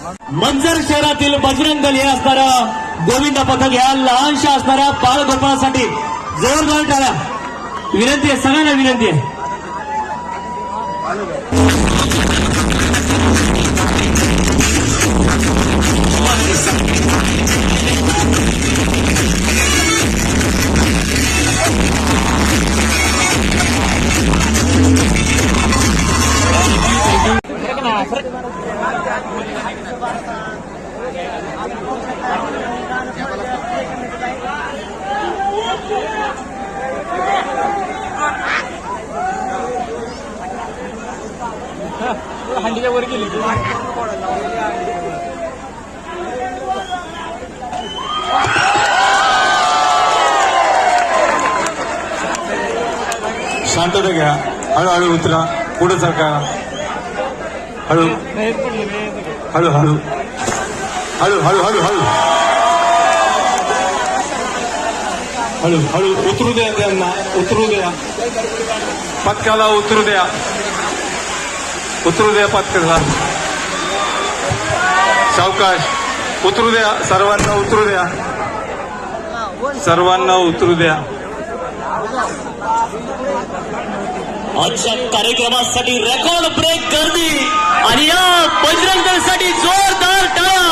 मंचर शहरातील बजरंग दल हे असणारं गोविंद पथक ह्या लहानशा असणाऱ्या बाळगोपाळासाठी जोरदार टाळ्या. विनंती आहे, सगळ्यांना विनंती आहे. हंडीच्या वर गेली. शांतता घ्या. हळूहळू उतरा. पुढे सरका. हळू हळू हळू हळू हळू हळू हळू हळू हळू उतरू द्या. त्यांना उतरू द्या. पथकाला उतरू द्या. उतरू द्या पथकाला. सावकाश उतरू द्या. सर्वांना उतरू द्या. सर्वांना उतरू द्या. आजच्या कार्यक्रमासाठी रेकॉर्ड ब्रेक गर्दी आणि या बजरंग दलसाठी जोरदार टाळ्या.